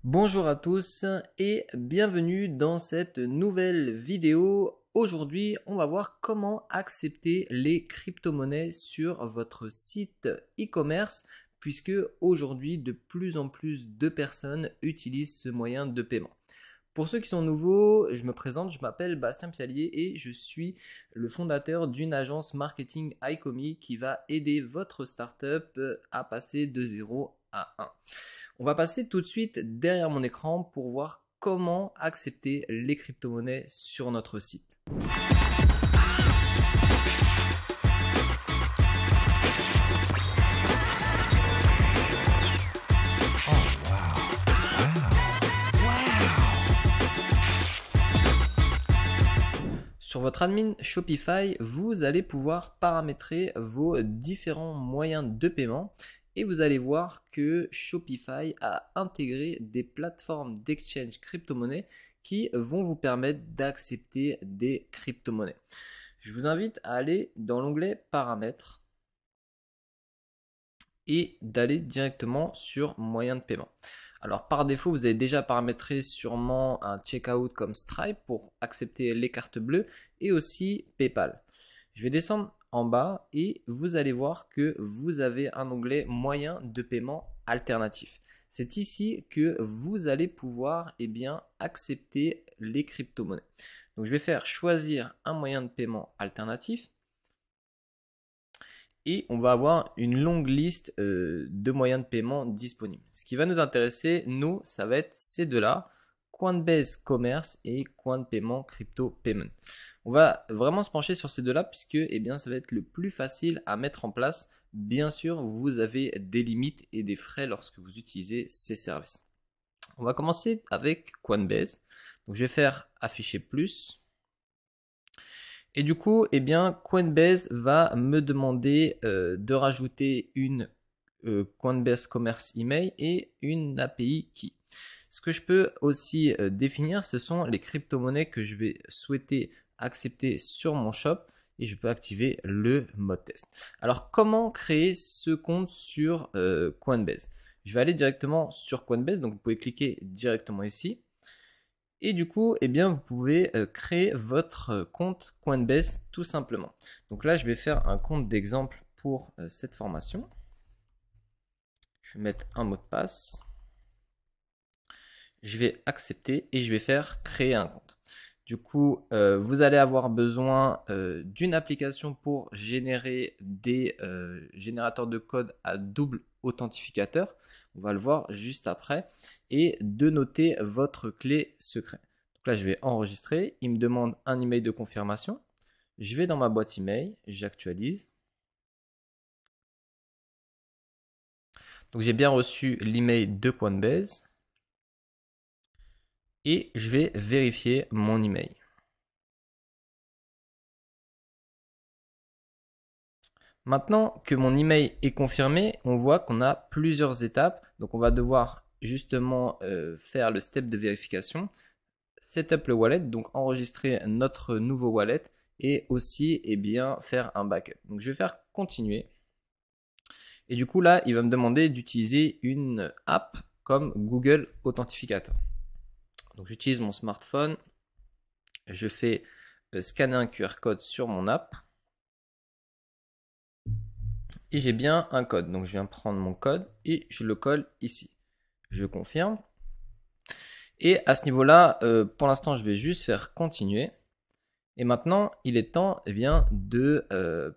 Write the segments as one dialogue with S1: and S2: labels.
S1: Bonjour à tous et bienvenue dans cette nouvelle vidéo. Aujourd'hui, on va voir comment accepter les crypto-monnaies sur votre site e-commerce puisque aujourd'hui, de plus en plus de personnes utilisent ce moyen de paiement. Pour ceux qui sont nouveaux, je me présente, je m'appelle Bastien Piallier et je suis le fondateur d'une agence marketing iCommi qui va aider votre startup à passer de 0 à 1. On va passer tout de suite derrière mon écran pour voir comment accepter les crypto-monnaies sur notre site. Sur votre admin Shopify, vous allez pouvoir paramétrer vos différents moyens de paiement et vous allez voir que Shopify a intégré des plateformes d'exchange crypto-monnaies qui vont vous permettre d'accepter des crypto-monnaies. Je vous invite à aller dans l'onglet paramètres et d'aller directement sur moyens de paiement. Alors par défaut, vous avez déjà paramétré sûrement un checkout comme Stripe pour accepter les cartes bleues et aussi PayPal. Je vais descendre en bas et vous allez voir que vous avez un onglet moyen de paiement alternatif. C'est ici que vous allez pouvoir accepter les crypto-monnaies. Donc je vais faire choisir un moyen de paiement alternatif. Et on va avoir une longue liste de moyens de paiement disponibles. Ce qui va nous intéresser, nous, ça va être ces deux-là, Coinbase Commerce et Coin-Paiement Crypto Payment. On va vraiment se pencher sur ces deux-là puisque ça va être le plus facile à mettre en place. Bien sûr, vous avez des limites et des frais lorsque vous utilisez ces services. On va commencer avec Coinbase. Donc, je vais faire afficher plus. Et du coup, Coinbase va me demander de rajouter une Coinbase Commerce Email et une API Key. Ce que je peux aussi définir, ce sont les crypto-monnaies que je vais souhaiter accepter sur mon shop et je peux activer le mode test. Alors, comment créer ce compte sur Coinbase? Je vais aller directement sur Coinbase, donc vous pouvez cliquer directement ici. Et du coup, vous pouvez créer votre compte Coinbase tout simplement. Donc là, je vais faire un compte d'exemple pour cette formation. Je vais mettre un mot de passe. Je vais accepter et je vais faire créer un compte. Du coup, vous allez avoir besoin d'une application pour générer des générateurs de code à double authentificateur. On va le voir juste après. Et de noter votre clé secret. Donc là, je vais enregistrer. Il me demande un email de confirmation. Je vais dans ma boîte email. J'actualise. Donc j'ai bien reçu l'email de Coinbase. Et je vais vérifier mon email. Maintenant que mon email est confirmé, on voit qu'on a plusieurs étapes. Donc on va devoir justement faire le step de vérification. Setup le wallet, donc enregistrer notre nouveau wallet et aussi faire un backup. Donc je vais faire continuer. Et du coup là, il va me demander d'utiliser une app comme Google Authentificator. Donc j'utilise mon smartphone, je fais scanner un QR code sur mon app et j'ai bien un code. Donc je viens prendre mon code et je le colle ici. Je confirme. Et à ce niveau-là, pour l'instant, je vais juste faire continuer. Et maintenant, il est temps de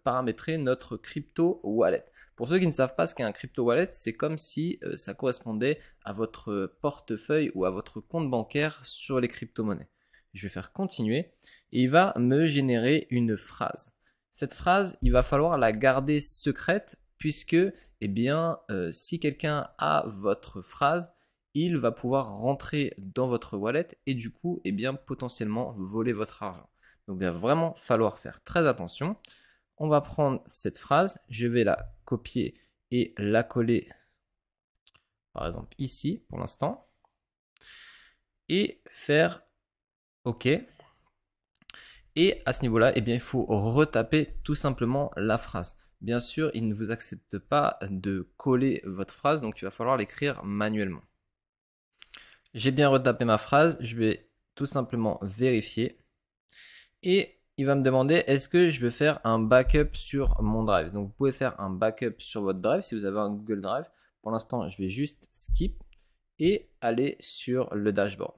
S1: paramétrer notre crypto wallet. Pour ceux qui ne savent pas ce qu'est un crypto wallet, c'est comme si ça correspondait à votre portefeuille ou à votre compte bancaire sur les crypto-monnaies. Je vais faire continuer et il va me générer une phrase. Cette phrase, il va falloir la garder secrète puisque si quelqu'un a votre phrase, il va pouvoir rentrer dans votre wallet et du coup potentiellement voler votre argent. Donc il va vraiment falloir faire très attention. On va prendre cette phrase, je vais la copier et la coller par exemple ici pour l'instant et faire OK. Et à ce niveau-là, il faut retaper tout simplement la phrase. Bien sûr, il ne vous accepte pas de coller votre phrase, donc il va falloir l'écrire manuellement. J'ai bien retapé ma phrase, je vais tout simplement vérifier. Et il va me demander est-ce que je veux faire un backup sur mon drive. Donc vous pouvez faire un backup sur votre drive si vous avez un Google Drive. Pour l'instant, je vais juste skip et aller sur le dashboard.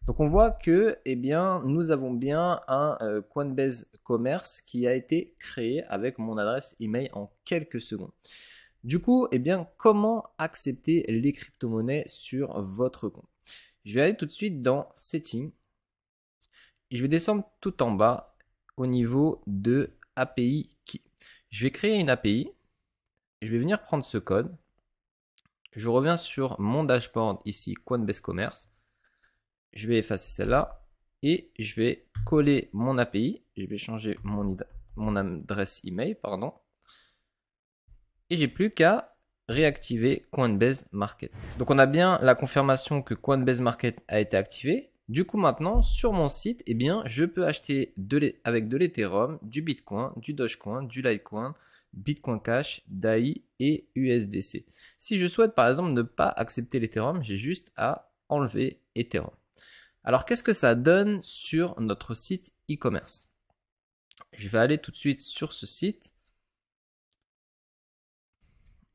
S1: Donc on voit que eh bien, nous avons bien un Coinbase Commerce qui a été créé avec mon adresse email en quelques secondes. Du coup, eh bien, comment accepter les crypto-monnaies sur votre compte? Je vais aller tout de suite dans Settings et je vais descendre tout en bas au niveau de API Key. Je vais créer une API. Je vais venir prendre ce code. Je reviens sur mon dashboard ici, Coinbase Commerce. Je vais effacer celle-là et je vais coller mon API. Je vais changer mon adresse email, pardon. Et j'ai plus qu'à réactiver Coinbase Market. Donc on a bien la confirmation que Coinbase Market a été activé. Du coup maintenant sur mon site, eh bien, je peux acheter avec de l'Ethereum, du Bitcoin, du Dogecoin, du Litecoin, Bitcoin Cash, DAI et USDC. Si je souhaite par exemple ne pas accepter l'Ethereum, j'ai juste à enlever Ethereum. Alors qu'est-ce que ça donne sur notre site e-commerce? Je vais aller tout de suite sur ce site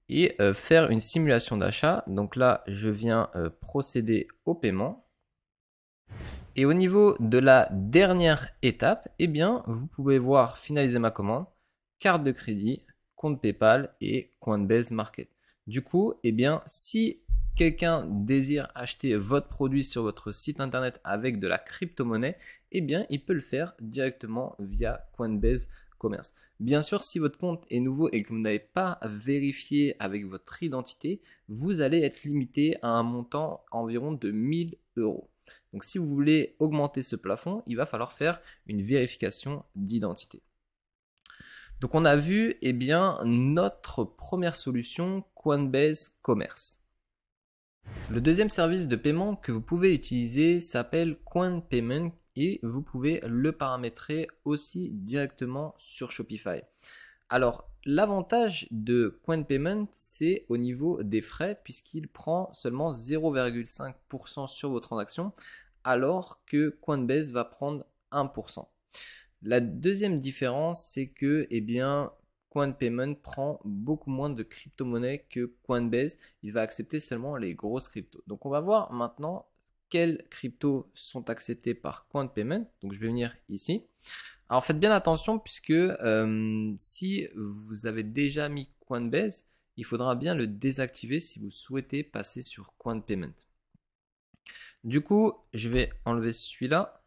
S1: et faire une simulation d'achat. Donc là, je viens procéder au paiement. Et au niveau de la dernière étape, eh bien, vous pouvez voir finaliser ma commande, carte de crédit, compte PayPal et Coinbase Market. Du coup, eh bien, si quelqu'un désire acheter votre produit sur votre site internet avec de la crypto-monnaie, eh bien, il peut le faire directement via Coinbase Commerce. Bien sûr, si votre compte est nouveau et que vous n'avez pas vérifié avec votre identité, vous allez être limité à un montant environ de 1000 euros. Donc si vous voulez augmenter ce plafond, il va falloir faire une vérification d'identité. Donc on a vu eh bien, notre première solution, Coinbase Commerce. Le deuxième service de paiement que vous pouvez utiliser s'appelle Coin Payment et vous pouvez le paramétrer aussi directement sur Shopify. Alors, l'avantage de Coin Payment, c'est au niveau des frais, puisqu'il prend seulement 0,5% sur vos transactions, alors que Coinbase va prendre 1%. La deuxième différence, c'est que eh bien, Coin Payment prend beaucoup moins de crypto-monnaies que Coinbase. Il va accepter seulement les grosses cryptos. Donc, on va voir maintenant quelles cryptos sont acceptées par Coin Payment. Donc, je vais venir ici. Alors faites bien attention puisque si vous avez déjà mis Coinbase, il faudra bien le désactiver si vous souhaitez passer sur Coin Payment. Du coup, je vais enlever celui-là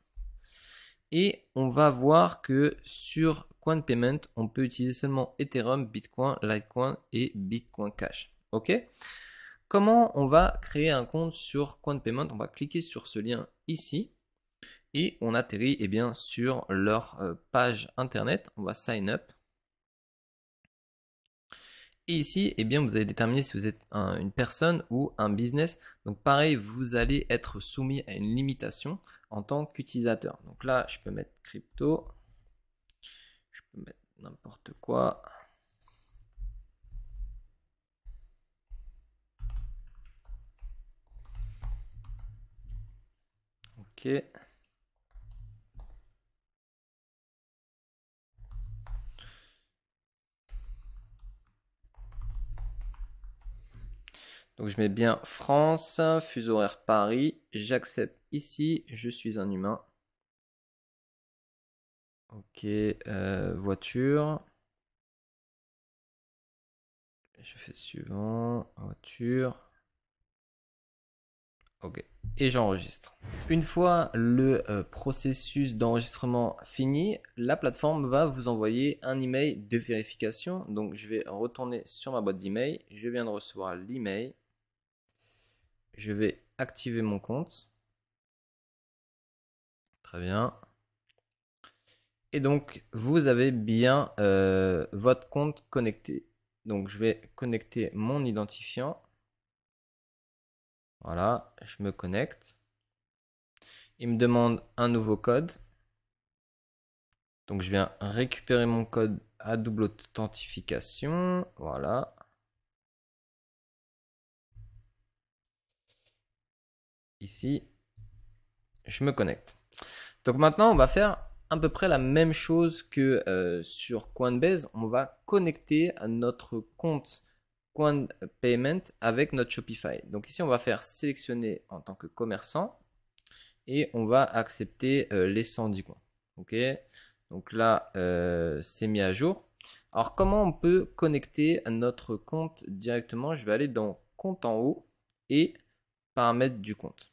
S1: et on va voir que sur Coin Payment, on peut utiliser seulement Ethereum, Bitcoin, Litecoin et Bitcoin Cash. Ok? Comment on va créer un compte sur Coin Payment? On va cliquer sur ce lien ici. Et on atterrit eh bien, sur leur page internet. On va sign up. Et ici, eh bien, vous allez déterminer si vous êtes une personne ou un business. Donc pareil, vous allez être soumis à une limitation en tant qu'utilisateur. Donc là, je peux mettre crypto. Je peux mettre n'importe quoi. Ok. Donc je mets bien France, fuseau horaire Paris. J'accepte ici. Je suis un humain. Ok. Voiture. Je fais suivant. Voiture. Ok. Et j'enregistre. Une fois le processus d'enregistrement fini, la plateforme va vous envoyer un email de vérification. Donc je vais retourner sur ma boîte d'email. Je viens de recevoir l'email. Je vais activer mon compte. Très bien. Et donc vous avez bien votre compte connecté. Donc je vais connecter mon identifiant. Voilà, je me connecte. Il me demande un nouveau code. Donc je viens récupérer mon code à double authentification. Voilà. ici, je me connecte. Donc maintenant, on va faire à peu près la même chose que sur Coinbase. On va connecter notre compte Coinpayment avec notre Shopify. Donc ici, on va faire sélectionner en tant que commerçant et on va accepter les 110 coins. Ok. Donc là, c'est mis à jour. Alors, comment on peut connecter notre compte directement? Je vais aller dans compte en haut et paramètres du compte.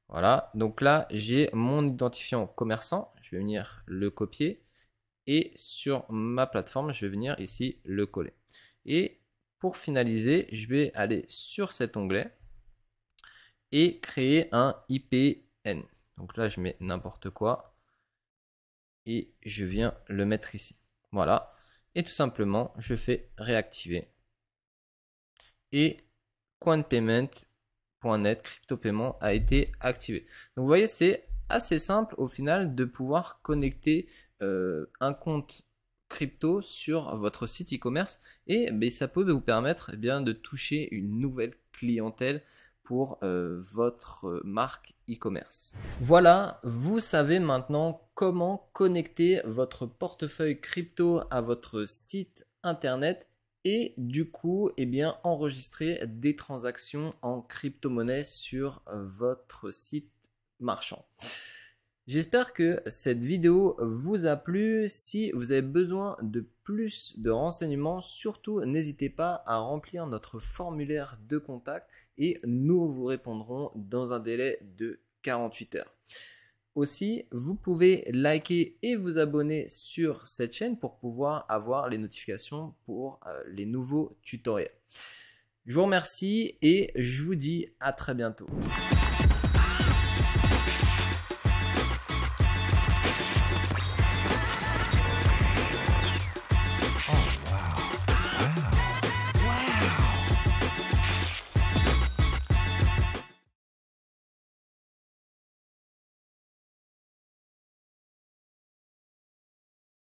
S1: Voilà, donc là, j'ai mon identifiant commerçant. Je vais venir le copier et sur ma plateforme, je vais venir ici le coller. Et pour finaliser, je vais aller sur cet onglet et créer un IPN. Donc là, je mets n'importe quoi et je viens le mettre ici. Voilà. Et tout simplement, je fais réactiver. Et CoinPayment.net crypto-paiement a été activé. Donc vous voyez, c'est assez simple au final de pouvoir connecter un compte crypto sur votre site e-commerce et ça peut vous permettre de toucher une nouvelle clientèle pour votre marque e-commerce. Voilà, vous savez maintenant comment connecter votre portefeuille crypto à votre site internet et du coup enregistrer des transactions en crypto-monnaie sur votre site marchand. J'espère que cette vidéo vous a plu. Si vous avez besoin de plus de renseignements, surtout n'hésitez pas à remplir notre formulaire de contact et nous vous répondrons dans un délai de 48 heures. Aussi, vous pouvez liker et vous abonner sur cette chaîne pour pouvoir avoir les notifications pour les nouveaux tutoriels. Je vous remercie et je vous dis à très bientôt.